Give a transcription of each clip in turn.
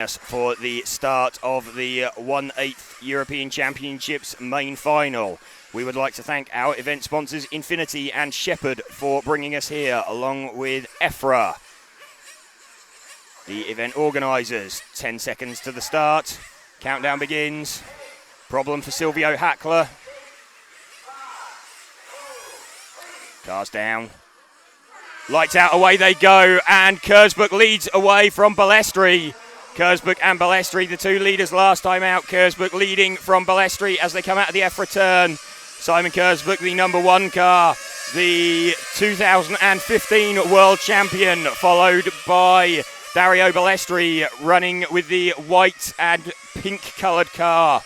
For the start of the 1/8 European Championships main final. We would like to thank our event sponsors Infinity and Shepherd for bringing us here, along with EFRA, the event organisers. 10 seconds to the start. Countdown begins. Problem for Silvio Hackler. Cars down. Lights out, away they go, and Kersbuk leads away from Balestri. Kersbuk and Balestri, the two leaders last time out. Kersbuk leading from Balestri as they come out of the EFRA turn. Simon Kersbuk, the number one car, the 2015 world champion, followed by Dario Balestri running with the white and pink coloured car.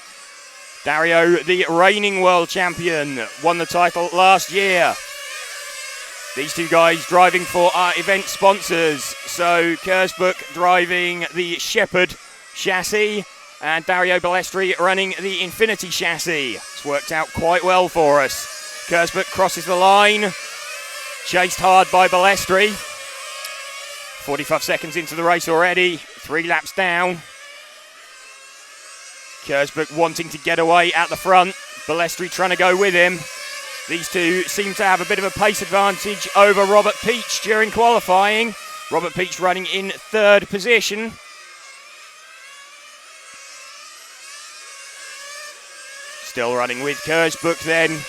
Dario, the reigning world champion, won the title last year. These two guys driving for our event sponsors. So Kersbuk driving the Shepherd chassis and Dario Balestri running the Infinity chassis. It's worked out quite well for us. Kersbuk crosses the line, chased hard by Balestri. 45 seconds into the race already, 3 laps down. Kersbuk wanting to get away at the front, Balestri trying to go with him. These two seem to have a bit of a pace advantage over Robert Peach during qualifying. Robert Peach running in 3rd position. Still running with Kersbuk then.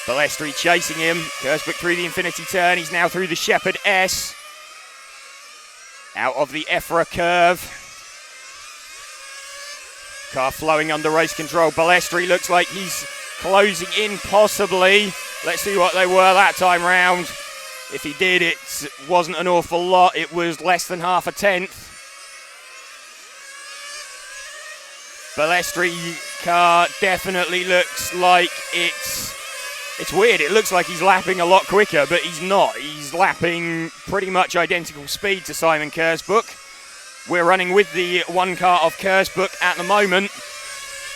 Balestri chasing him. Kersbuk through the Infinity turn. He's now through the Shepherd S. Out of the EFRA curve. Car flowing under race control. Balestri looks like he's closing in possibly. Let's see what they were that time round. If he did, it wasn't an awful lot. It was less than half a tenth. Balestri car definitely looks like it's weird. It looks like he's lapping a lot quicker, but he's not. He's lapping pretty much identical speed to Simon Kersbuk. We're running with the one car of Kersbuk at the moment.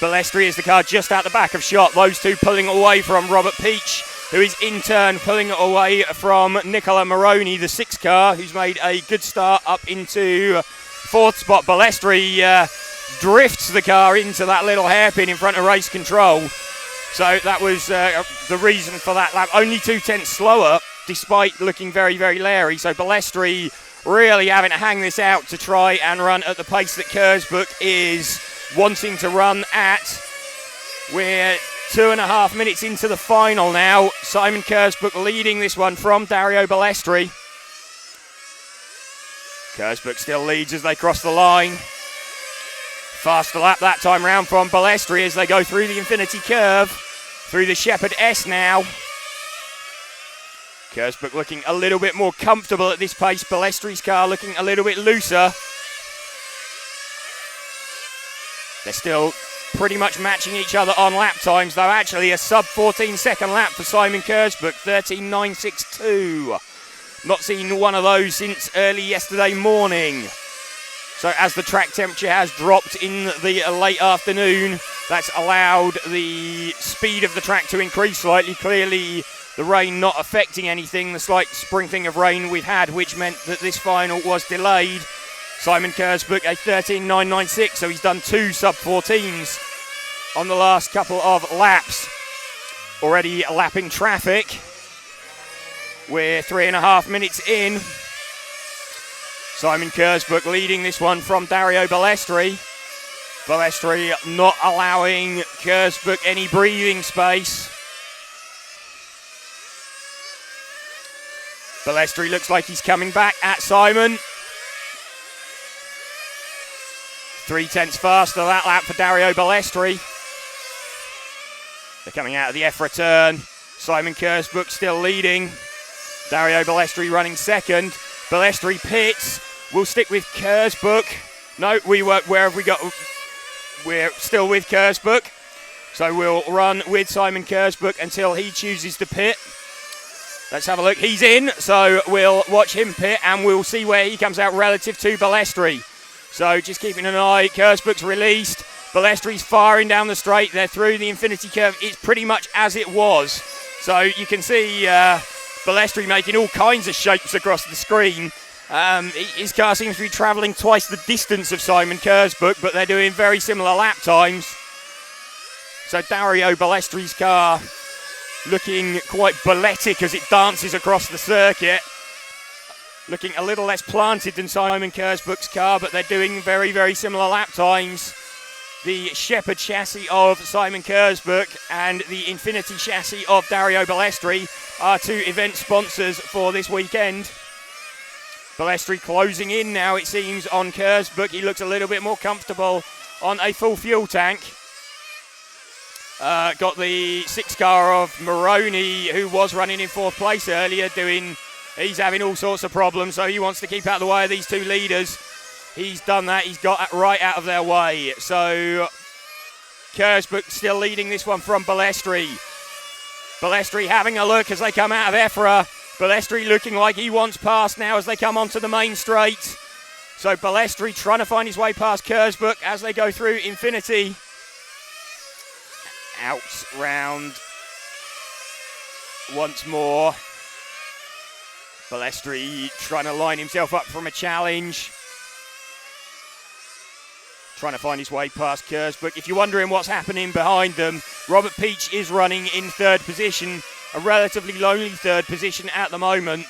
Balestri is the car just out the back of shot. Those two pulling away from Robert Peach, who is in turn pulling away from Nicola Moroni, the 6 car, who's made a good start up into 4th spot. Balestri drifts the car into that little hairpin in front of race control. So that was the reason for that lap. Only 2 tenths slower, despite looking very, very leery. So Balestri really having to hang this out to try and run at the pace that Kersbuk is wanting to run at. We're 2.5 minutes into the final now. Simon Kersbuk leading this one from Dario Balestri. Kersbuk still leads as they cross the line. Faster lap that time round from Balestri as they go through the Infinity curve. Through the Shepherd S now. Kersbuk looking a little bit more comfortable at this pace. Balestri's car looking a little bit looser. They're still pretty much matching each other on lap times, though actually a sub 14-second lap for Simon Kersbuk, 13.962. Not seen one of those since early yesterday morning. So as the track temperature has dropped in the late afternoon, that's allowed the speed of the track to increase slightly. Clearly the rain not affecting anything, the slight sprinkling of rain we've had, which meant that this final was delayed. Simon Kersbuk, a 13.996, so he's done 2 sub-14s on the last couple of laps. Already lapping traffic. We're 3.5 minutes in. Simon Kersbuk leading this one from Dario Balestri. Balestri not allowing Kersbuk any breathing space. Balestri looks like he's coming back at Simon. 3 tenths faster that lap for Dario Balestri. They're coming out of the EFRA turn. Simon Kersbuk still leading. Dario Balestri running second. Balestri pits. We'll stick with Kersbuk. No, where have we got? We're still with Kersbuk. So we'll run with Simon Kersbuk until he chooses to pit. Let's have a look. He's in, so we'll watch him pit and we'll see where he comes out relative to Balestri. So just keeping an eye. Kersbuk's released. Balestri's firing down the straight. They're through the Infinity curve. It's pretty much as it was. So you can see Balestri making all kinds of shapes across the screen. His car seems to be travelling twice the distance of Simon Kersbuk, but they're doing very similar lap times. So Dario Balestri's car looking quite balletic as it dances across the circuit. Looking a little less planted than Simon Kersbuk's car, but they're doing very, very similar lap times. The Shepherd chassis of Simon Kersbuk and the Infinity chassis of Dario Balestri are two event sponsors for this weekend. Balestri closing in now, it seems, on Kersbuk. He looks a little bit more comfortable on a full fuel tank. Got the 6 car of Moroni, who was running in 4th place earlier, he's having all sorts of problems, so he wants to keep out of the way of these two leaders. He's done that. He's got right out of their way. So Kersbuk still leading this one from Balestri. Balestri having a look as they come out of EFRA. Balestri looking like he wants past now as they come onto the main straight. So Balestri trying to find his way past Kersbuk as they go through Infinity. Out round once more. Balestri trying to line himself up from a challenge. Trying to find his way past Kersbuk. If you're wondering what's happening behind them, Robert Peach is running in 3rd position, a relatively lonely 3rd position at the moment.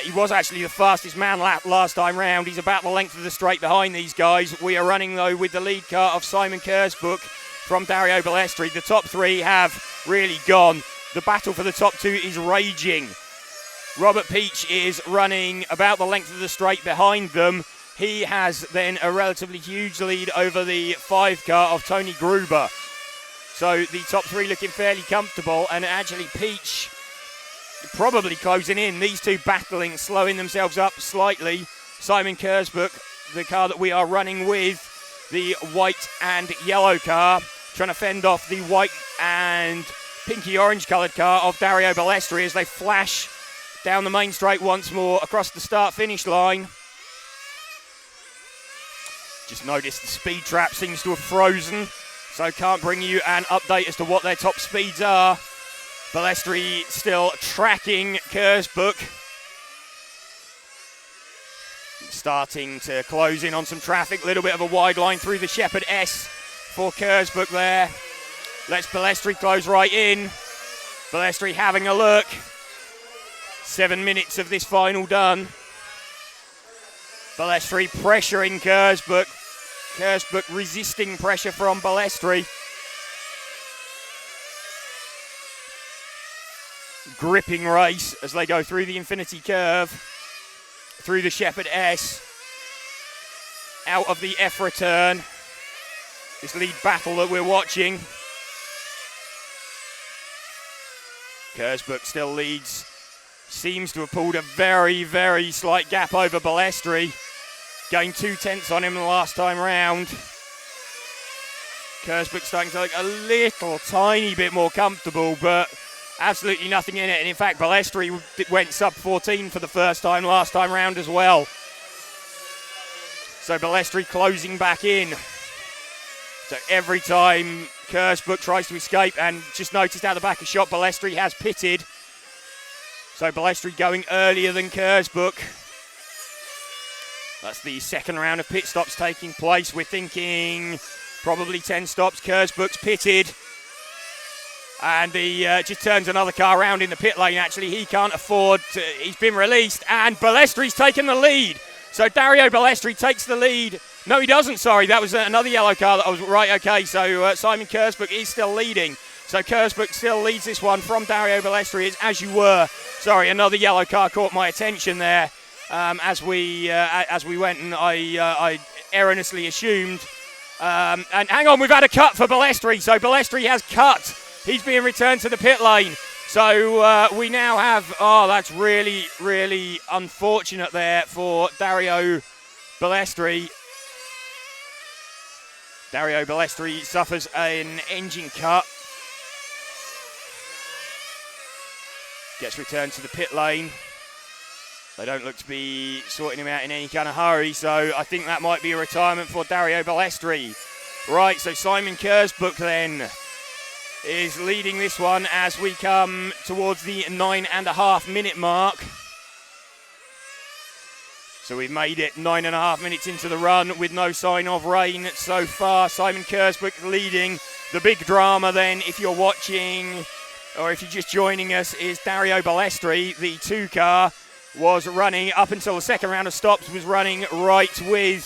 He was actually the fastest man lap last time round. He's about the length of the straight behind these guys. We are running, though, with the lead car of Simon Kersbuk from Dario Balestri. The top 3 have really gone. The battle for the top 2 is raging. Robert Peach is running about the length of the straight behind them. He has then a relatively huge lead over the 5 car of Tony Gruber. So the top 3 looking fairly comfortable, and actually Peach probably closing in. These two battling, slowing themselves up slightly. Simon Kersbuk, the car that we are running with, the white and yellow car, trying to fend off the white and pinky orange coloured car of Dario Balestri as they flash down the main straight once more across the start-finish line. Just noticed the speed trap seems to have frozen, so can't bring you an update as to what their top speeds are. Balestri still tracking Kersbuk. Starting to close in on some traffic, a little bit of a wide line through the Shepherd S for Kersbuk there. Lets Balestri close right in. Balestri having a look. 7 minutes of this final done. Balestri pressuring Kersbuk. Kersbuk resisting pressure from Balestri. Gripping race as they go through the Infinity Curve, through the Shepherd S, out of the EFRA turn. This lead battle that we're watching. Kersbuk still leads. Seems to have pulled a very, very slight gap over Balestri. Gained 2/10 on him the last time round. Kersbuk starting to look a little tiny bit more comfortable, but absolutely nothing in it. And in fact, Balestri went sub 14 for the first time last time round as well. So Balestri closing back in. So every time Kersbuk tries to escape, and just noticed out the back of shot, Balestri has pitted. So Balestri going earlier than Kersbuk. That's the second round of pit stops taking place. We're thinking probably 10 stops. Kersbuk's pitted. And he just turns another car around in the pit lane, actually. He can't afford to, he's been released, and Balestri's taken the lead. So Dario Balestri takes the lead. No, he doesn't, sorry. That was another yellow car that I was right, okay. So Simon Kersbuk is still leading. So Kersbuk still leads this one from Dario Balestri. It's as you were. Sorry, another yellow car caught my attention there as we went, and I erroneously assumed. And hang on, we've had a cut for Balestri. So Balestri has cut. He's being returned to the pit lane. So we now have, that's really, really unfortunate there for Dario Balestri. Dario Balestri suffers an engine cut. Gets returned to the pit lane. They don't look to be sorting him out in any kind of hurry, so I think that might be a retirement for Dario Balestri. Right, so Simon Kersbuk then is leading this one as we come towards the 9.5 minute mark. So we've made it 9.5 minutes into the run with no sign of rain so far. Simon Kersbrook leading. The big drama then, if you're watching or if you're just joining us, is Dario Balestri, the 2 car, was running up until the second round of stops, was running right with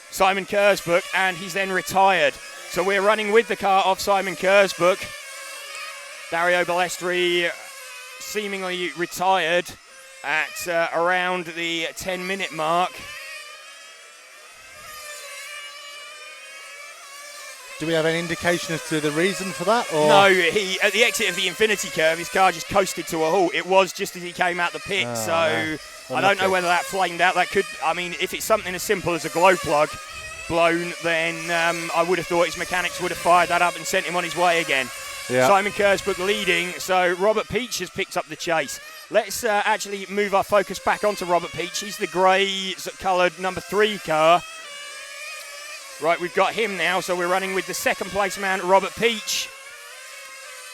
Simon Kersbrook, and he's then retired. So we're running with the car of Simon Kersbrook. Dario Balestri seemingly retired at around the 10-minute mark. Do we have any indication as to the reason for that? Or? No, he at the exit of the Infinity Curve, his car just coasted to a halt. It was just as he came out the pit, I don't know whether that flamed out. That could, I mean, if it's something as simple as a glow plug blown, then I would have thought his mechanics would have fired that up and sent him on his way again. Yeah. Simon Kersbrook leading, so Robert Peach has picked up the chase. Let's actually move our focus back onto Robert Peach. He's the grey-coloured number 3 car. Right, we've got him now, so we're running with the second place man, Robert Peach,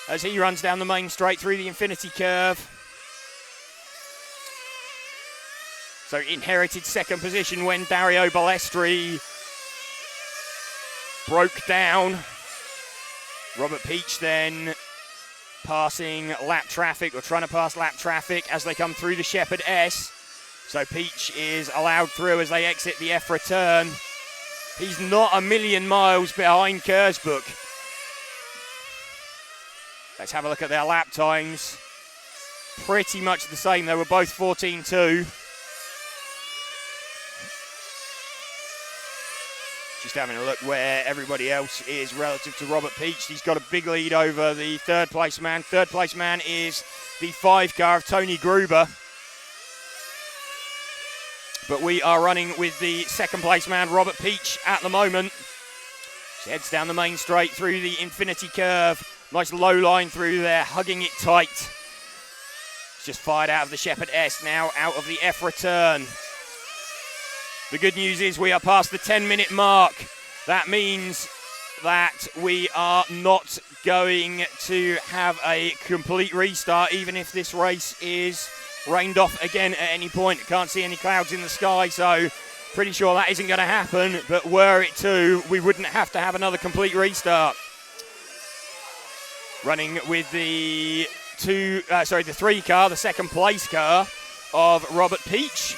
as he runs down the main straight through the Infinity Curve. So inherited second position when Dario Balestri broke down. Robert Peach then passing lap traffic, or trying to pass lap traffic as they come through the Shepherd S. So Peach is allowed through as they exit the EFRA turn. He's not a million miles behind Kersbrook. Let's have a look at their lap times. Pretty much the same. They were both 14.2. Just having a look where everybody else is relative to Robert Peach. He's got a big lead over the third place man. Third place man is the 5 car of Tony Gruber. But we are running with the second place man, Robert Peach, at the moment. She heads down the main straight through the Infinity Curve. Nice low line through there, hugging it tight. It's just fired out of the Shepherd S now, out of the EFRA turn. The good news is we are past the 10-minute mark. That means that we are not going to have a complete restart, even if this race is rained off again at any point. Can't see any clouds in the sky, so pretty sure that isn't going to happen. But were it to, we wouldn't have to have another complete restart. Running with the 3 car, the second place car of Robert Peach.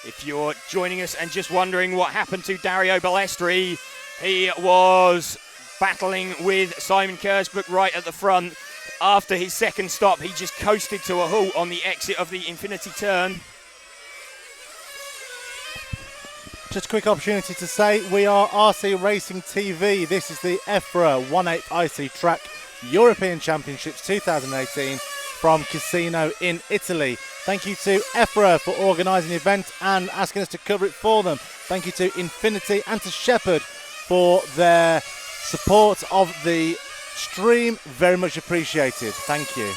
If you're joining us and just wondering what happened to Dario Balestri, he was battling with Simon Kersbrook right at the front. After his second stop, he just coasted to a halt on the exit of the Infinity turn. Just a quick opportunity to say we are RC Racing TV. This is the EFRA 1/8 IC Track European Championships 2018 from Casino in Italy. Thank you to EFRA for organising the event and asking us to cover it for them. Thank you to Infinity and to Shepherd for their support of the stream. Very much appreciated. Thank you.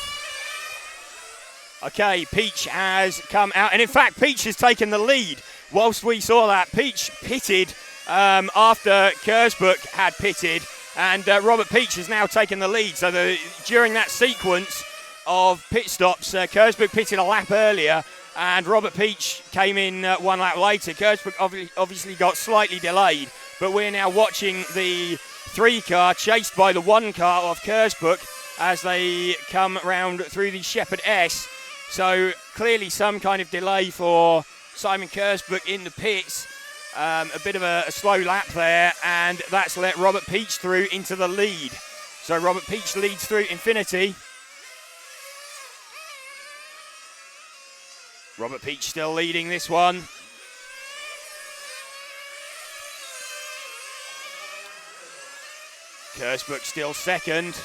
Okay, Peach has come out, and in fact Peach has taken the lead. Whilst we saw that, Peach pitted after Kersbrook had pitted, and Robert Peach has now taken the lead. So during that sequence of pit stops, Kersbrook pitted a lap earlier and Robert Peach came in 1 lap later. Kersbrook obviously got slightly delayed, but we're now watching the 3 car chased by the 1 car of Kersbrook as they come round through the Shepherd S. So clearly some kind of delay for Simon Kersbrook in the pits. A bit of a slow lap there, and that's let Robert Peach through into the lead. So Robert Peach leads through Infinity. Robert Peach still leading this one. Kersbrook still second.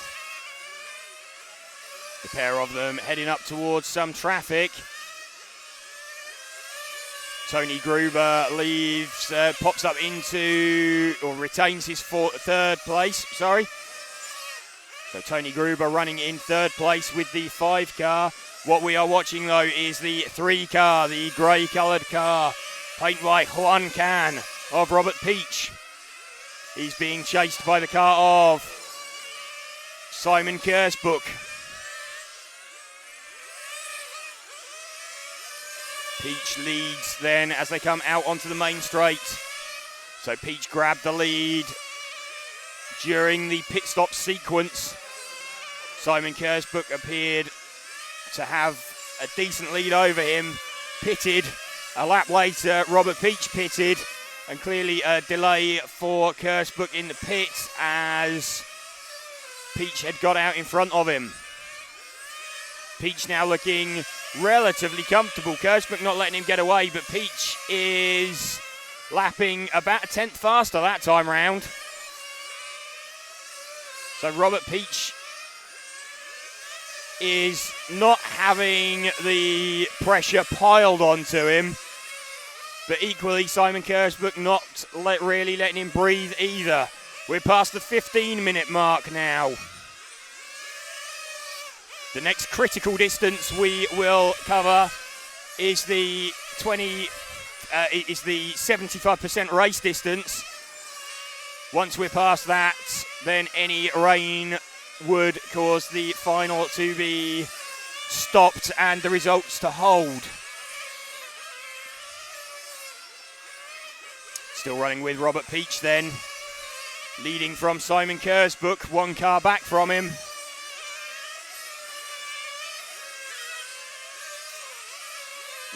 The pair of them heading up towards some traffic. Tony Gruber leaves, pops up into, or retains his third place, sorry. So Tony Gruber running in third place with the 5 car. What we are watching though is the 3 car, the grey coloured car, painted by Juan Can of Robert Peach. He's being chased by the car of Simon Kersbrook. Peach leads then as they come out onto the main straight. So Peach grabbed the lead during the pit stop sequence. Simon Kersbuk appeared to have a decent lead over him. Pitted. A lap later, Robert Peach pitted. And clearly a delay for Kersbuk in the pits as Peach had got out in front of him. Peach now looking relatively comfortable. Kersbuk not letting him get away, but Peach is lapping about a tenth faster that time round. So Robert Peach is not having the pressure piled onto him, but equally Simon Kersbuk not really letting him breathe either. We're past the 15-minute mark now. The next critical distance we will cover is the 75% race distance. Once we're past that, then any rain would cause the final to be stopped and the results to hold. Still running with Robert Peach then, leading from Simon Kersbuk, one car back from him.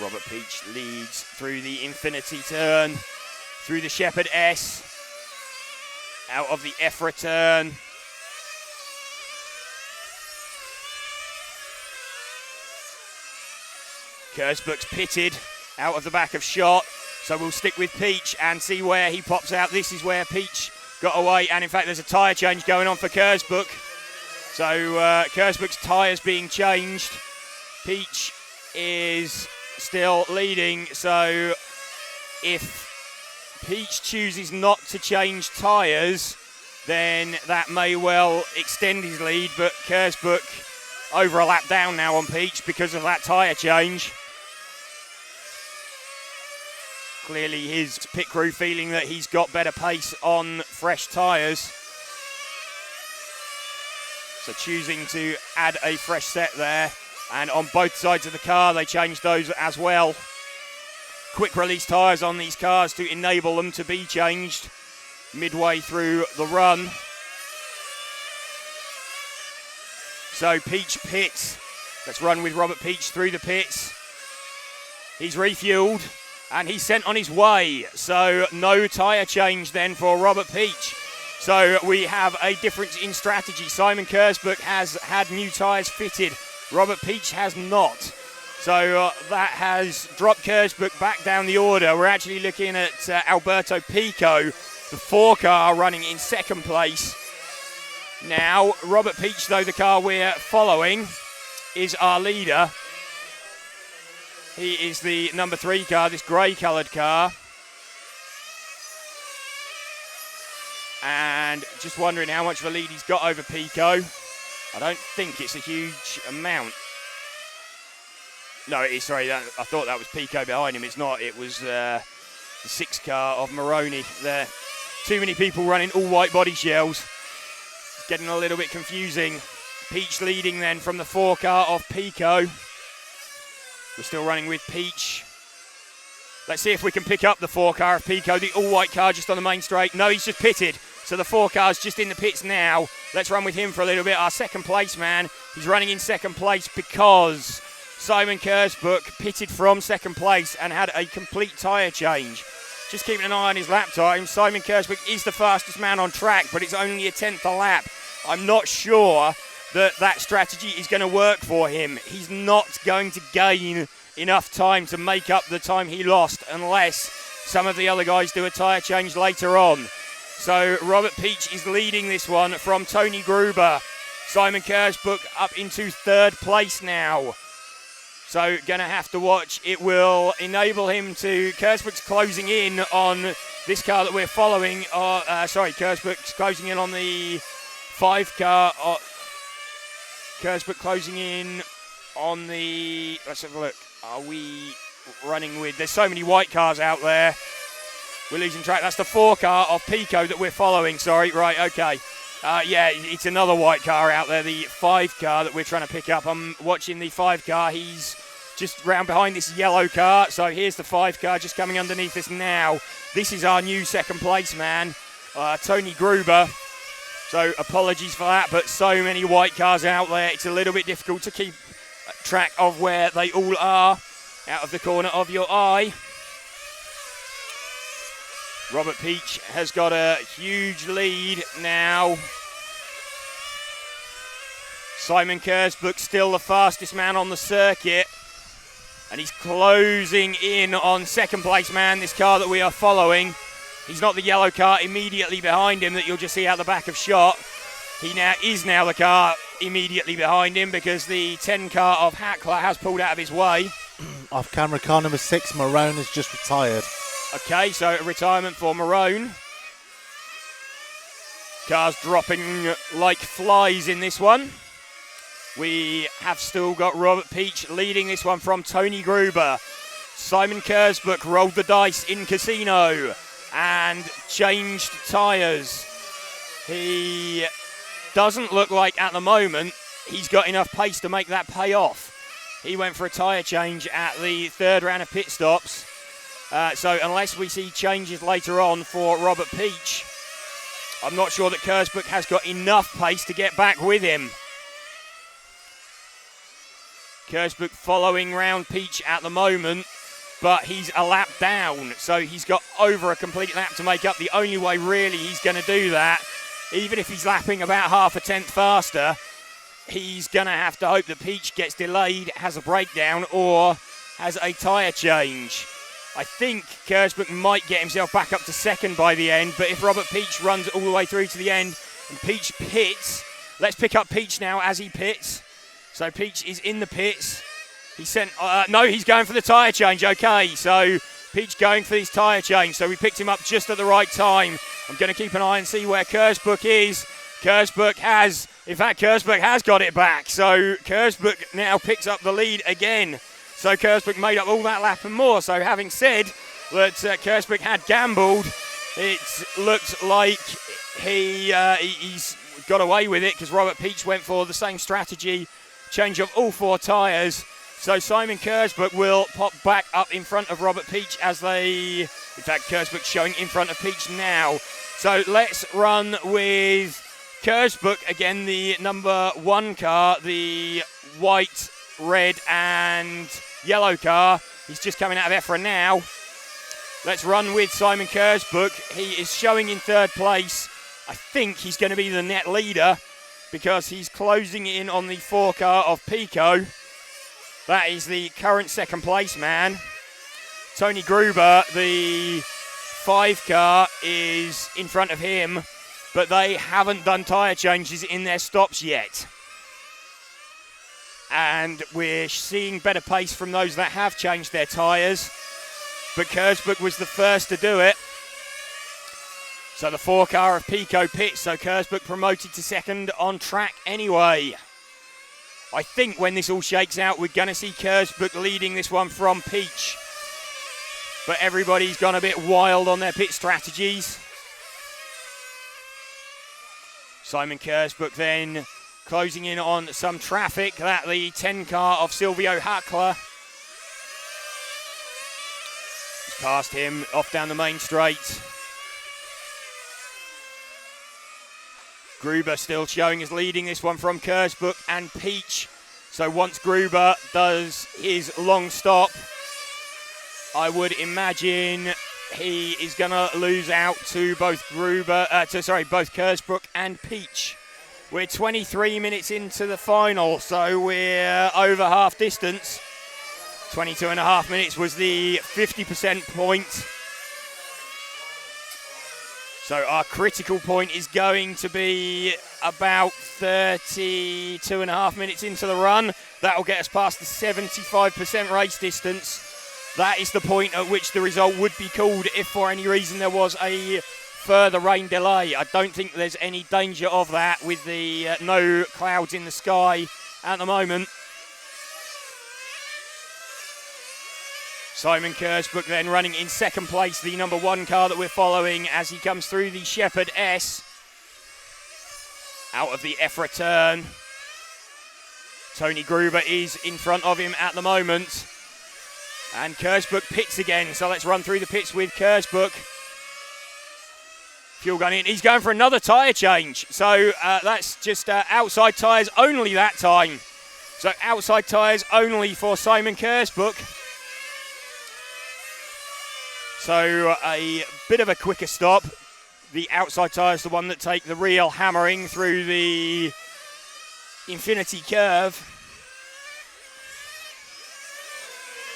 Robert Peach leads through the Infinity turn, through the Shepherd S, out of the EFRA turn. Kersbuk's pitted out of the back of shot, so we'll stick with Peach and see where he pops out. This is where Peach got away, and in fact there's a tyre change going on for Kersbuk. So Kersbuk's tyres being changed. Peach is still leading, so if Peach chooses not to change tyres, then that may well extend his lead, but Kersbuk over a lap down now on Peach because of that tyre change. Clearly his pit crew feeling that he's got better pace on fresh tyres. So choosing to add a fresh set there. And on both sides of the car, they changed those as well. Quick release tyres on these cars to enable them to be changed midway through the run. So Peach pits. Let's run with Robert Peach through the pits. He's refueled and he's sent on his way. So no tyre change then for Robert Peach. So we have a difference in strategy. Simon Kersbuk has had new tyres fitted. Robert Peach has not. So that has dropped Kersbuk back down the order. We're actually looking at Alberto Pico, the 4 car, running in second place. Now, Robert Peach, though, the car we're following, is our leader. He is the number 3 car, this grey-coloured car. And just wondering how much of a lead he's got over Pico. I don't think it's a huge amount. No, it is, sorry, I thought that was Pico behind him. It's not, it was the 6 car of Moroni there. Too many people running all white body shells. It's getting a little bit confusing. Peach leading then from the 4 car of Pico. We're still running with Peach. Let's see if we can pick up the 4 car of Pico, the all white car just on the main straight. No, he's just pitted. So the 4 car's just in the pits now. Let's run with him for a little bit. Our second place man, he's running in second place because Simon Kersbuk pitted from second place and had a complete tyre change. Just keeping an eye on his lap time. Simon Kersbuk is the fastest man on track, but it's only a tenth a lap. I'm not sure that strategy is going to work for him. He's not going to gain enough time to make up the time he lost unless some of the other guys do a tyre change later on. So Robert Peach is leading this one from Tony Gruber. Simon Kersbuk up into 3rd place now. So going to have to watch. It will enable him to... Kersbuk's closing in on this car that we're following. Kersbuk's closing in on the 5 car. Kersbuk closing in on the... Let's have a look. Are we running with... There's so many white cars out there. We're losing track. That's the 4 car of Pico that we're following. Sorry. Right, okay. Yeah, it's another white car out there, the 5 car that we're trying to pick up. I'm watching the 5 car. He's just round behind this yellow car. So here's the 5 car just coming underneath us now. This is our new second place man, Tony Gruber. So apologies for that, but so many white cars out there, it's a little bit difficult to keep track of where they all are out of the corner of your eye. Robert Peach has got a huge lead now. Simon Kersbuck still the fastest man on the circuit. And he's closing in on second place man, this car that we are following. He's not the yellow car immediately behind him that you'll just see out the back of shot. He is now the car immediately behind him because the 10 car of Hackler has pulled out of his way. Off camera car number 6, Marone, has just retired. Okay, so a retirement for Marone. Cars dropping like flies in this one. We have still got Robert Peach leading this one from Tony Gruber. Simon Kersbuck rolled the dice in Casino and changed tyres. He doesn't look like at the moment he's got enough pace to make that pay off. He went for a tyre change at the 3rd round of pit stops. So unless we see changes later on for Robert Peach, I'm not sure that Kersbuck has got enough pace to get back with him. Kersbuck following round Peach at the moment, but he's a lap down, so he's got over a complete lap to make up. The only way really he's going to do that, even if he's lapping about half a tenth faster, he's going to have to hope that Peach gets delayed, has a breakdown, or has a tyre change. I think Kersbuck might get himself back up to second by the end, but if Robert Peach runs all the way through to the end and Peach pits, let's pick up Peach now as he pits. So Peach is in the pits. He's going for the tyre change. Okay, so Peach going for his tyre change. So we picked him up just at the right time. I'm going to keep an eye and see where Kersbuck is. Kersbuck has got it back. So Kersbuck now picks up the lead again. So Kersbuck made up all that lap and more. So having said that Kersbuck had gambled, it looked like he's got away with it because Robert Peach went for the same strategy. Change of all 4 tyres. So Simon Kersbuck will pop back up in front of Robert Peach Kersbuck showing in front of Peach now. So let's run with Kersbuck again, the number 1 car, the white, red and yellow car. He's just coming out of EFRA now. Let's run with Simon Kersbuck. He is showing in 3rd place. I think he's going to be the net leader, because he's closing in on the 4 car of Pico. That is the current 2nd place man. Tony Gruber, the 5 car, is in front of him, but they haven't done tyre changes in their stops yet. And we're seeing better pace from those that have changed their tyres, but Kersbuck was the first to do it. So the 4 car of Pico pits, so Kersbuck promoted to 2nd on track anyway. I think when this all shakes out, we're going to see Kersbuck leading this one from Peach. But everybody's gone a bit wild on their pit strategies. Simon Kersbuck then closing in on some traffic. That the 10 car of Silvio Hackler. He's past him off down the main straight. Gruber still showing as leading this one from Kersbuck and Peach. So once Gruber does his long stop, I would imagine he is going to lose out to both both Kersbuck and Peach. We're 23 minutes into the final, so we're over half distance. 22 and a half minutes was the 50% point. So our critical point is going to be about 32 and a half minutes into the run. That'll get us past the 75% race distance. That is the point at which the result would be called if for any reason there was a further rain delay. I don't think there's any danger of that with the no clouds in the sky at the moment. Simon Kersbuck then running in 2nd place, the number 1 car that we're following as he comes through the Shepherd S. Out of the EFRA turn. Tony Gruber is in front of him at the moment. And Kersbuk pits again, so let's run through the pits with Kersbuk. Fuel gun in. He's going for another tyre change. So that's just outside tyres only that time. So outside tyres only for Simon Kersbuk. So a bit of a quicker stop. The outside tyres, the one that take the real hammering through the infinity curve.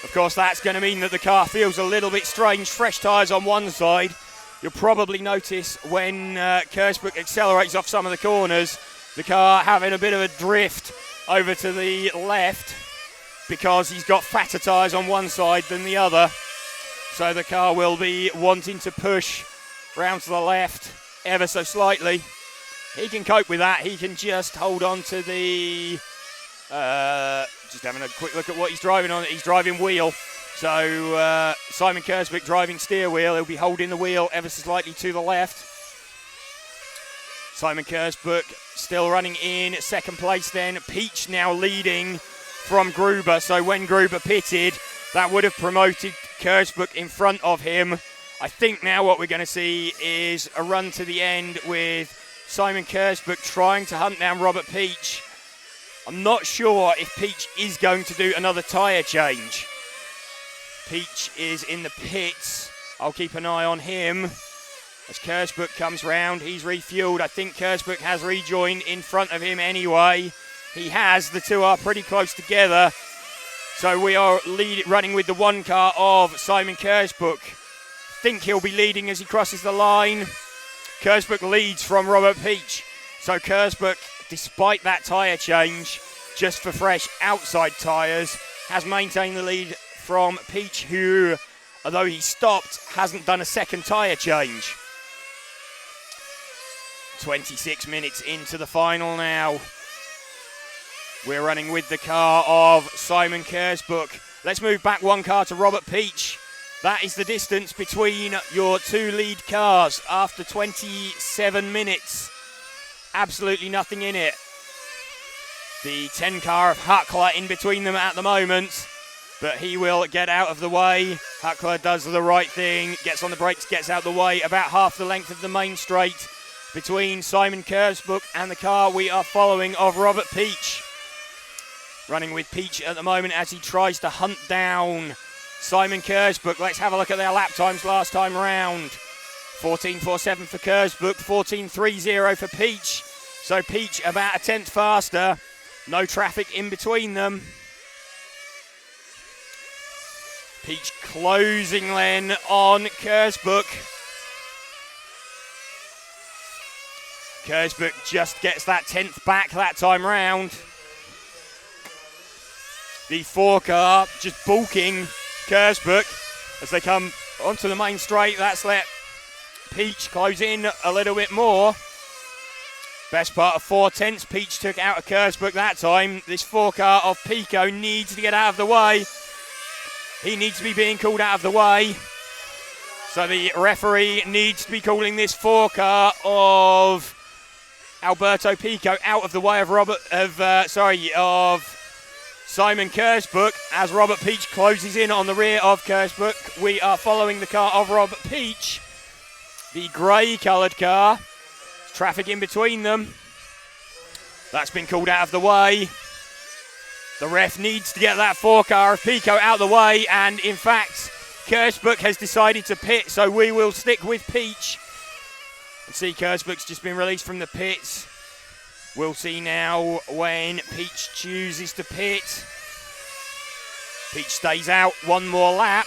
Of course, that's going to mean that the car feels a little bit strange. Fresh tyres on one side. You'll probably notice when Kersbuk accelerates off some of the corners, the car having a bit of a drift over to the left because he's got fatter tyres on one side than the other. So the car will be wanting to push round to the left ever so slightly. He can cope with that. He can just hold on to the... just having a quick look at what he's driving on. He's driving wheel. So Simon Kersbuk driving steer wheel. He'll be holding the wheel ever so slightly to the left. Simon Kersbuk still running in second place then. Peach now leading from Gruber. So when Gruber pitted, that would have promoted Kersbuk in front of him. I think now what we're going to see is a run to the end with Simon Kersbuk trying to hunt down Robert Peach. I'm not sure if Peach is going to do another tyre change. Peach is in the pits. I'll keep an eye on him as Kersbuk comes round. He's refueled. I think Kersbuk has rejoined in front of him anyway. He has. The two are pretty close together. So we are running with the one car of Simon Kersbuk. Think he'll be leading as he crosses the line. Kersbuk leads from Robert Peach. So Kersbuk, despite that tyre change, just for fresh outside tyres, has maintained the lead from Peach, who, although he stopped, hasn't done a second tyre change. 26 minutes into the final now. We're running with the car of Simon Kersbuk. Let's move back one car to Robert Peach. That is the distance between your two lead cars after 27 minutes. Absolutely nothing in it. The 10 car of Huckler in between them at the moment, but he will get out of the way. Huckler does the right thing, gets on the brakes, gets out the way, about half the length of the main straight between Simon Kersbuk and the car we are following of Robert Peach. Running with Peach at the moment as he tries to hunt down Simon Kersbuk. Let's have a look at their lap times last time round. 14.47 for Kersbuk, 14.30 for Peach. So Peach about a tenth faster. No traffic in between them. Peach closing then on Kersbuk. Kersbuk just gets that 10th back that time round. The 4 car just bulking Kersbuk as they come onto the main straight. That's let Peach close in a little bit more. Best part of 4 tenths Peach took out of Kersbuk that time. This 4 car of Pico needs to get out of the way. He needs to be being called out of the way. So the referee needs to be calling this 4 car of Alberto Pico out of the way of Simon Kersbuk as Robert Peach closes in on the rear of Kersbuk. We are following the car of Robert Peach, the grey coloured car. Traffic in between them. That's been called out of the way. The ref needs to get that 4 car of Pico out of the way, and in fact, Kersbuk has decided to pit, so we will stick with Peach. And see, Kersbuk's just been released from the pits. We'll see now when Peach chooses to pit. Peach stays out one more lap.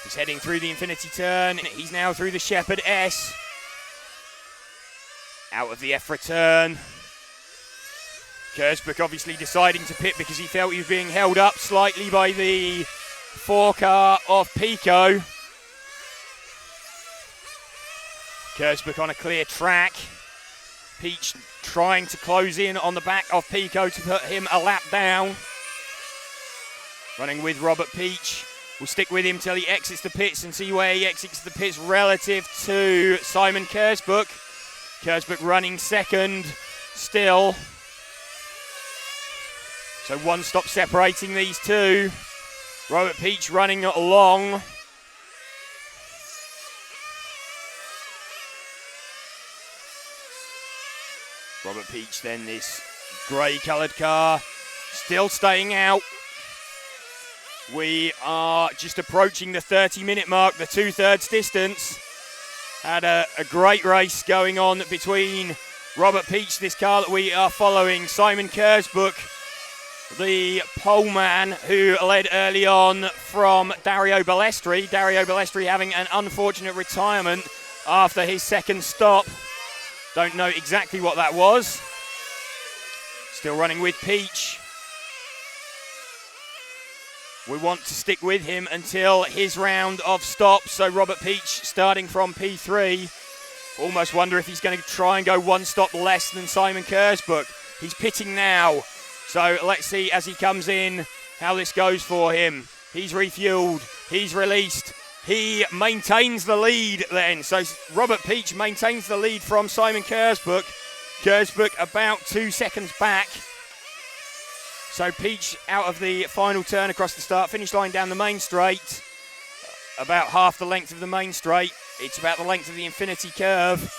He's heading through the infinity turn. He's now through the Shepherd S. Out of the EFRA turn. Kersbuk obviously deciding to pit because he felt he was being held up slightly by the 4 car of Pico. Kersbuk on a clear track. Peach trying to close in on the back of Pico to put him a lap down. Running with Robert Peach. We'll stick with him till he exits the pits and see where he exits the pits relative to Simon Kersbuk. Kersbuk running second still. So one stop separating these two. Robert Peach running along. Robert Peach then, this grey coloured car, still staying out. We are just approaching the 30-minute mark, the 2/3 distance. Had a great race going on between Robert Peach, this car that we are following, Simon Kersbuk, the poleman who led early on from Dario Balestri. Dario Balestri having an unfortunate retirement after his second stop. Don't know exactly what that was. Still running with Peach. We want to stick with him until his round of stops. So Robert Peach starting from P3. Almost wonder if he's going to try and go one stop less than Simon Kersbuk. He's pitting now. So let's see as he comes in how this goes for him. He's refueled. He's released. He maintains the lead then. So Robert Peach maintains the lead from Simon Kersbuk. Kersbuk about 2 seconds back. So Peach out of the final turn across the start-finish line down the main straight. About half the length of the main straight. It's about the length of the infinity curve.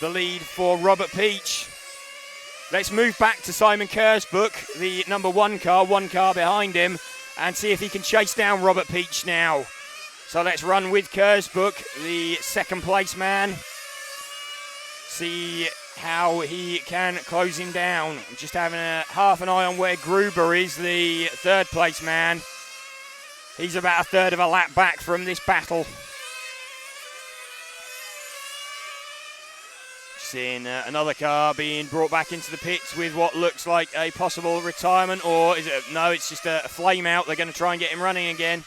The lead for Robert Peach. Let's move back to Simon Kersbuk, the number one car behind him, and see if he can chase down Robert Peach now. So let's run with Kersbuk, the second place man. See how he can close him down. I'm just having half an eye on where Gruber is, the third place man. He's about a third of a lap back from this battle. Seeing another car being brought back into the pits with what looks like a possible retirement, or is it? No, it's just a flame out. They're going to try and get him running again.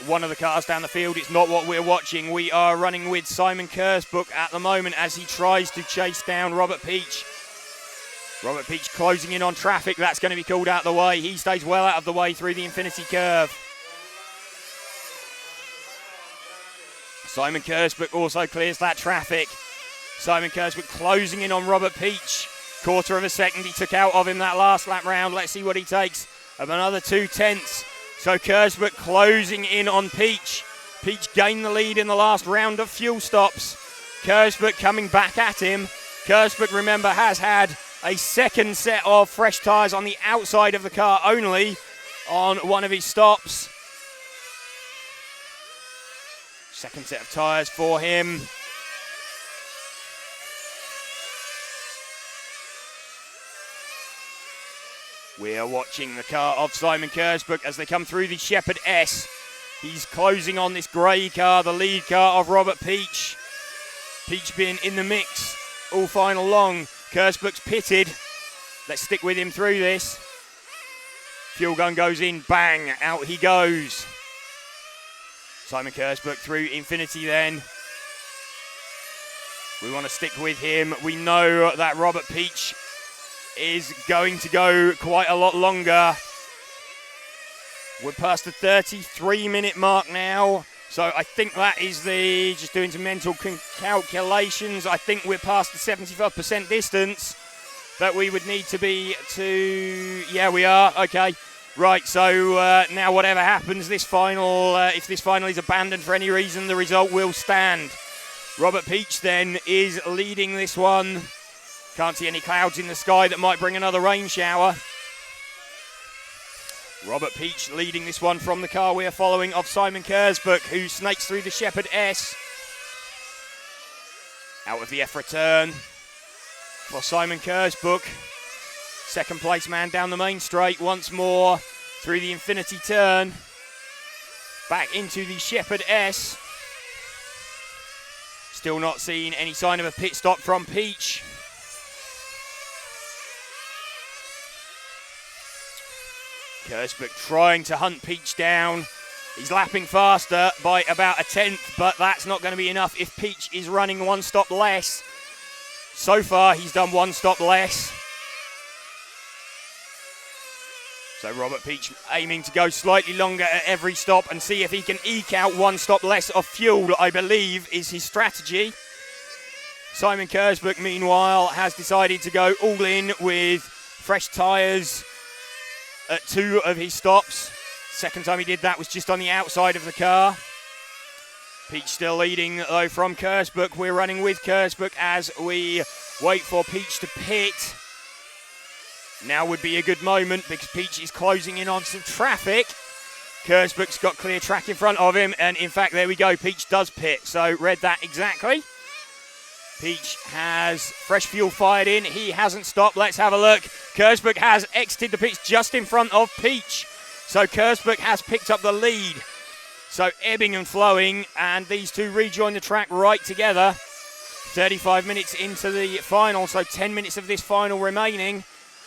One of the cars down the field, it's not what we're watching. We are running with Simon Kersbuk at the moment as he tries to chase down Robert Peach. Robert Peach closing in on traffic. That's going to be called out of the way. He stays well out of the way through the infinity curve. Simon Kersbuk also clears that traffic. Simon Kersbuk closing in on Robert Peach. Quarter of a second he took out of him that last lap round. Let's see what he takes of another 2/10. So Kersbuk closing in on Peach. Peach gained the lead in the last round of fuel stops. Kersbuk coming back at him. Kersbuk, remember, has had a second set of fresh tyres on the outside of the car only on one of his stops. Second set of tyres for him. We are watching the car of Simon Kersbuk as they come through the Shepherd S. He's closing on this grey car, the lead car of Robert Peach. Peach being in the mix all final long. Kersbuk's pitted. Let's stick with him through this. Fuel gun goes in, bang, out he goes. Simon Kersbuk through infinity then. We want to stick with him. We know that Robert Peach is going to go quite a lot longer. We're past the 33-minute mark now. So I think that is just doing some mental calculations, I think we're past the 75% distance that we would need to be to... Yeah, we are. Okay. Right, so now whatever happens, this final, if this final is abandoned for any reason, the result will stand. Robert Peach then is leading this one. Can't see any clouds in the sky that might bring another rain shower. Robert Peach leading this one from the car we are following of Simon Kersbuk, who snakes through the Shepherd S. Out of the EFRA turn for Simon Kersbuk. Second place man down the main straight once more through the infinity turn. Back into the Shepherd S. Still not seeing any sign of a pit stop from Peach. Kersbuk trying to hunt Peach down. He's lapping faster by about 1/10, but that's not going to be enough if Peach is running one stop less. So far, he's done one stop less. So Robert Peach aiming to go slightly longer at every stop and see if he can eke out one stop less of fuel, I believe, is his strategy. Simon Kersbuk, meanwhile, has decided to go all in with fresh tyres at 2 of his stops. Second time he did that was just on the outside of the car. Peach still leading though from Kersbuk. We're running with Kersbuk as we wait for Peach to pit. Now would be a good moment because Peach is closing in on some traffic. Kersbuk's got clear track in front of him, and in fact, there we go, Peach does pit, so read that exactly. Peach has fresh fuel fired in, he hasn't stopped, let's have a look. Kersbuk has exited the pits just in front of Peach, so Kersbuk has picked up the lead. So ebbing and flowing, and these two rejoin the track right together. 35 minutes into the final, so 10 minutes of this final remaining.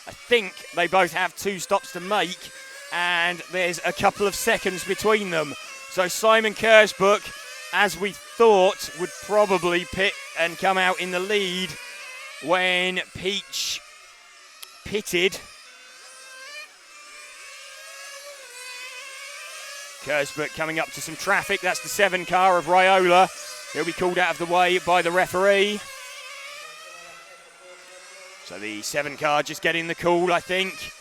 I think they both have 2 stops to make, and there's a couple of seconds between them. So Simon Kersbuk, as we thought, would probably pit and come out in the lead when Peach pitted. Kersbuk coming up to some traffic. That's the 7 car of Raiola. He'll be called out of the way by the referee. So the 7 car just getting the call, I think.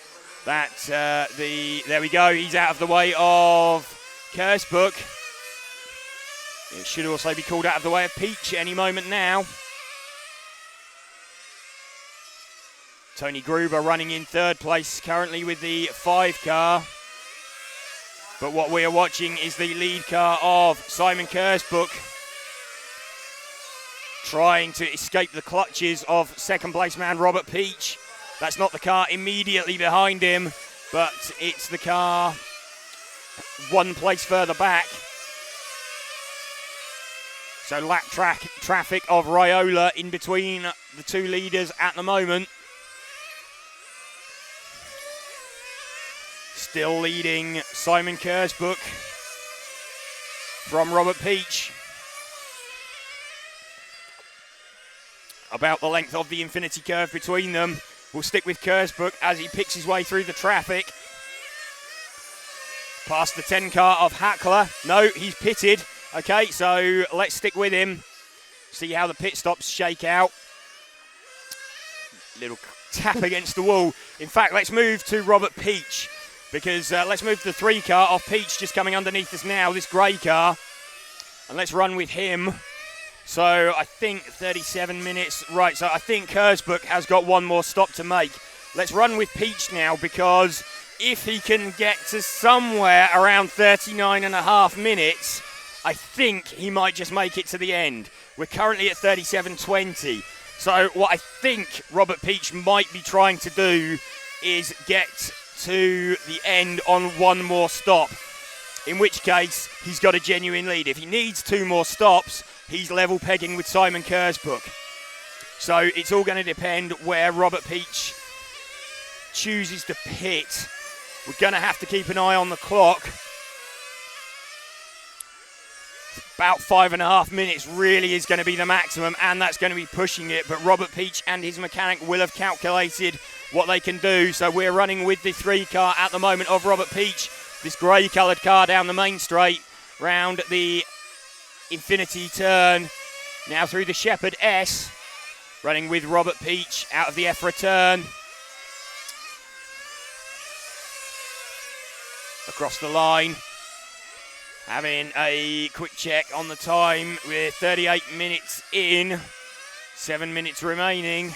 There we go. He's out of the way of Kersbuk. It should also be called out of the way of Peach any moment now. Tony Gruber running in 3rd place currently with the 5 car. But what we are watching is the lead car of Simon Kersbuk trying to escape the clutches of 2nd place man Robert Peach. That's not the car immediately behind him, but it's the car 1 place further back. So lap traffic of Raiola in between the 2 leaders at the moment. Still leading Simon Kersbuk from Robert Peach. About the length of the infinity curve between them. We'll stick with Kersbuk as he picks his way through the traffic. Past the 10 car of Hackler. No, he's pitted. Okay, so let's stick with him. See how the pit stops shake out. Little tap against the wall. In fact, let's move to Robert Peach. Because let's move to the 3 car of Peach just coming underneath us now, this grey car. And let's run with him. So I think 37 minutes. Right, so I think Kersbuk has got 1 more stop to make. Let's run with Peach now because if he can get to somewhere around 39.5 minutes, I think he might just make it to the end. We're currently at 37.20. So what I think Robert Peach might be trying to do is get to the end on 1 more stop, in which case he's got a genuine lead. If he needs 2 more stops, he's level pegging with Simon Kersbuk. So it's all going to depend where Robert Peach chooses to pit. We're going to have to keep an eye on the clock. About 5.5 minutes really is going to be the maximum, and that's going to be pushing it. But Robert Peach and his mechanic will have calculated what they can do. So we're running with the 3 car at the moment of Robert Peach. This grey coloured car down the main straight, round the Infinity turn. Now through the Shepherd S. Running with Robert Peach out of the EFRA turn. Across the line. Having a quick check on the time. We're 38 minutes in. 7 minutes remaining.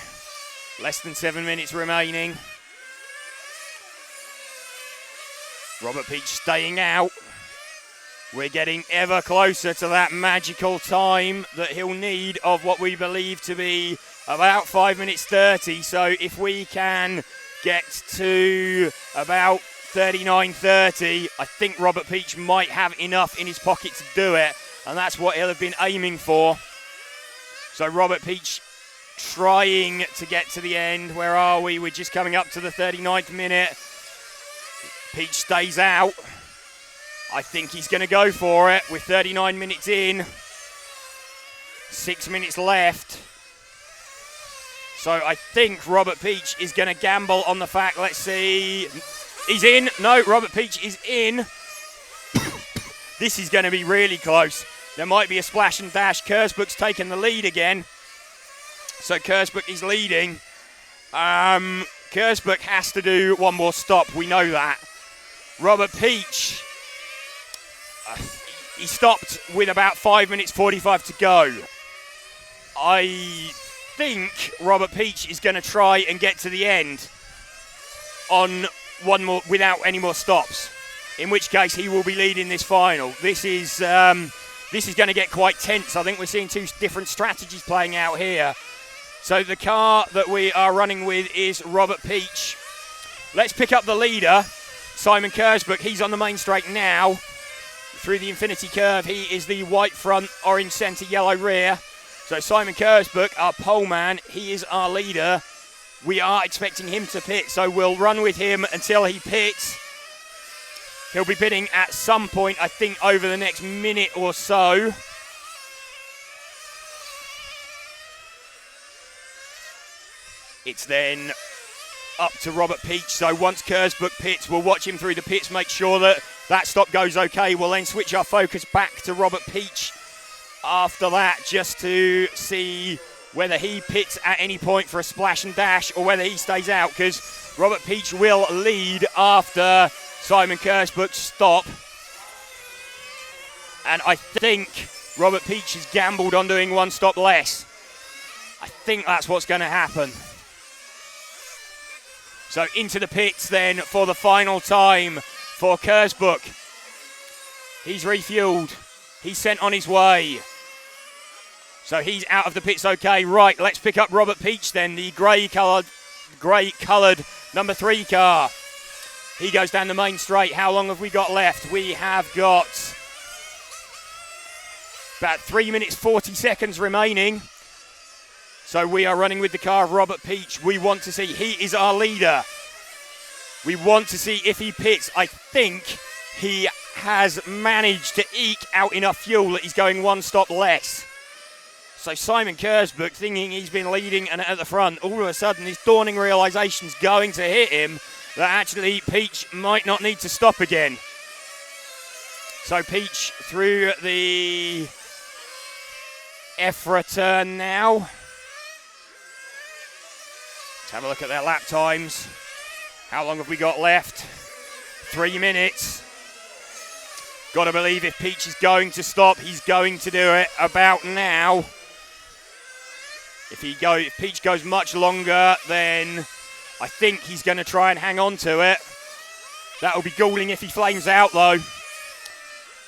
Less than 7 minutes remaining. Robert Peach staying out. We're getting ever closer to that magical time that he'll need of what we believe to be about 5 minutes 30. So if we can get to about 39.30, I think Robert Peach might have enough in his pocket to do it, and that's what he'll have been aiming for. So Robert Peach trying to get to the end. Where are we? We're just coming up to the 39th minute. Peach stays out. I think he's going to go for it with 39 minutes in. 6 minutes left. So I think Robert Peach is going to gamble on the fact, let's see. He's in. No, Robert Peach is in. This is going to be really close. There might be a splash and dash. Kersbuk's taken the lead again. So Kersbuk is leading. Kersburg has to do one more stop. We know that. Robert Peach, he stopped with about 5 minutes 45 to go. I think Robert Peach is going to try and get to the end on one more without any more stops, in which case he will be leading this final. This is going to get quite tense. I think we're seeing two different strategies playing out here. So the car that we are running with is Robert Peach. Let's pick up the leader, Simon Kersburg. He's on the main straight now through the infinity curve. He is the white front, orange centre, yellow rear. So Simon Kersburg, our pole man, he is our leader. We are expecting him to pit, so we'll run with him until he pits. He'll be pitting at some point, I think, over the next minute or so. It's then up to Robert Peach. So once Kersburg pits, we'll watch him through the pits, make sure that that stop goes okay. We'll then switch our focus back to Robert Peach after that, just to see whether he pits at any point for a splash and dash or whether he stays out, because Robert Peach will lead after Simon Kersburg's stop. And I think Robert Peach has gambled on doing one stop less. I think that's what's going to happen. So into the pits then for the final time for Kersburg. He's refueled. He's sent on his way. So he's out of the pits okay. Right, let's pick up Robert Peach then, the grey-coloured number 3 car. He goes down the main straight. How long have we got left? We have got about 3 minutes 40 seconds remaining. So we are running with the car of Robert Peach. We want to see, he is our leader. We want to see if he pits. I think he has managed to eke out enough fuel that he's going one stop less. So Simon Kersburg, thinking he's been leading and at the front, all of a sudden this dawning realisation's going to hit him that actually Peach might not need to stop again. So Peach through the EFRA turn now. Let's have a look at their lap times. How long have we got left? 3 minutes. Got to believe if Peach is going to stop, he's going to do it about now. If Peach goes much longer, then I think he's going to try and hang on to it. That'll be galling if he flames out, though.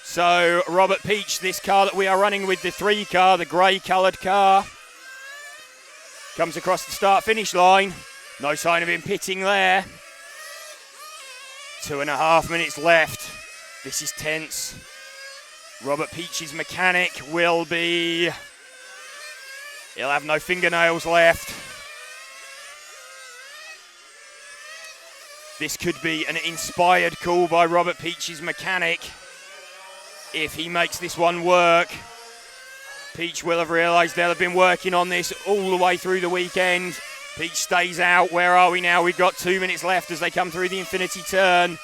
So Robert Peach, this car that we are running with, the 3 car, the grey-coloured car, comes across the start-finish line. No sign of him pitting there. 2.5 minutes left. This is tense. Robert Peach's mechanic will be... He'll have no fingernails left. This could be an inspired call by Robert Peach's mechanic. If he makes this one work, Peach will have realised they'll have been working on this all the way through the weekend. Peach stays out. Where are we now? We've got 2 minutes left as they come through the infinity turn,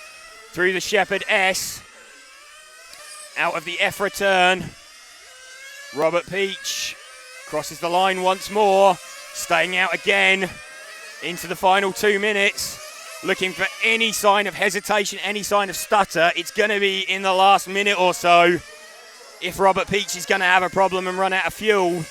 through the Shepherd S, out of the EFRA turn. Robert Peach crosses the line once more, staying out again into the final 2 minutes. Looking for any sign of hesitation, any sign of stutter. It's going to be in the last minute or so if Robert Peach is going to have a problem and run out of fuel.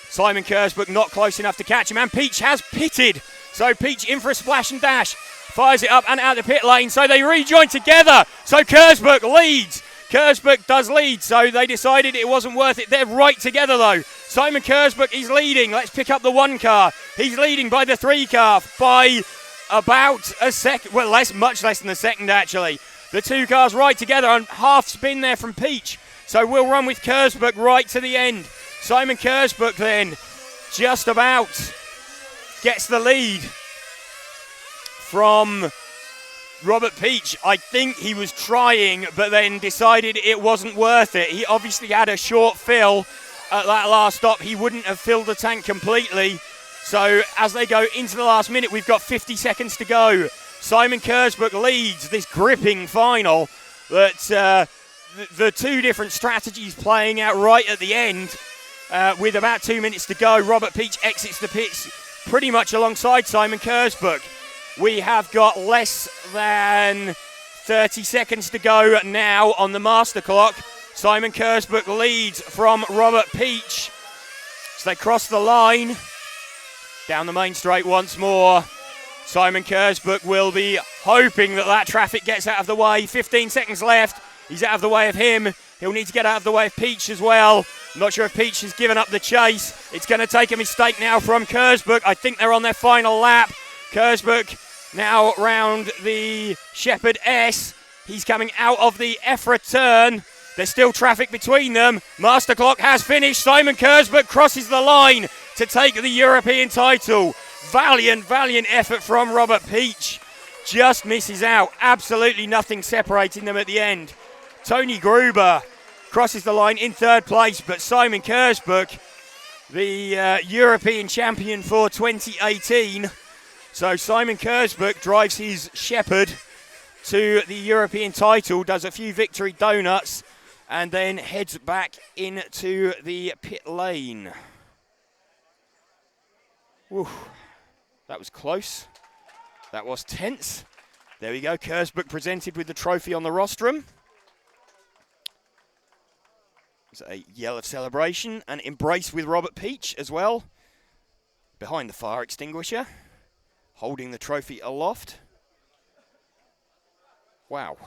Simon Kersburg not close enough to catch him, and Peach has pitted. So Peach in for a splash and dash, fires it up and out the pit lane, so they rejoin together. So Kersburg leads. Kersburg does lead, so they decided it wasn't worth it. They're right together, though. Simon Kersburg is leading. Let's pick up the 1 car. He's leading by the 3 car by about a second. Well, much less than a second, actually. The 2 cars right together and half spin there from Peach. So we'll run with Kersburg right to the end. Simon Kersburg then just about gets the lead from Robert Peach. I think he was trying, but then decided it wasn't worth it. He obviously had a short fill at that last stop. He wouldn't have filled the tank completely. So as they go into the last minute, we've got 50 seconds to go. Simon Kersburg leads this gripping final. That the 2 different strategies playing out right at the end. With about 2 minutes to go, Robert Peach exits the pits pretty much alongside Simon Kersburg. We have got less than 30 seconds to go now on the master clock. Simon Kersburg leads from Robert Peach. So they cross the line. Down the main straight once more. Simon Kersburg will be hoping that traffic gets out of the way. 15 seconds left. He's out of the way of him. He'll need to get out of the way of Peach as well. I'm not sure if Peach has given up the chase. It's going to take a mistake now from Kersburg. I think they're on their final lap. Kersburg now round the Shepherd S. He's coming out of the EFRA turn. There's still traffic between them. Master clock has finished. Simon Kersburg crosses the line to take the European title. Valiant effort from Robert Peach. Just misses out. Absolutely nothing separating them at the end. Tony Gruber crosses the line in third place, but Simon Kersburg, the European champion for 2018. So Simon Kersburg drives his Shepherd to the European title, does a few victory donuts, and then heads back into the pit lane. Whew. That was close. That was tense. There we go, Kersburg presented with the trophy on the rostrum. It's a yell of celebration and embrace with Robert Peach as well. Behind the fire extinguisher, holding the trophy aloft. Wow.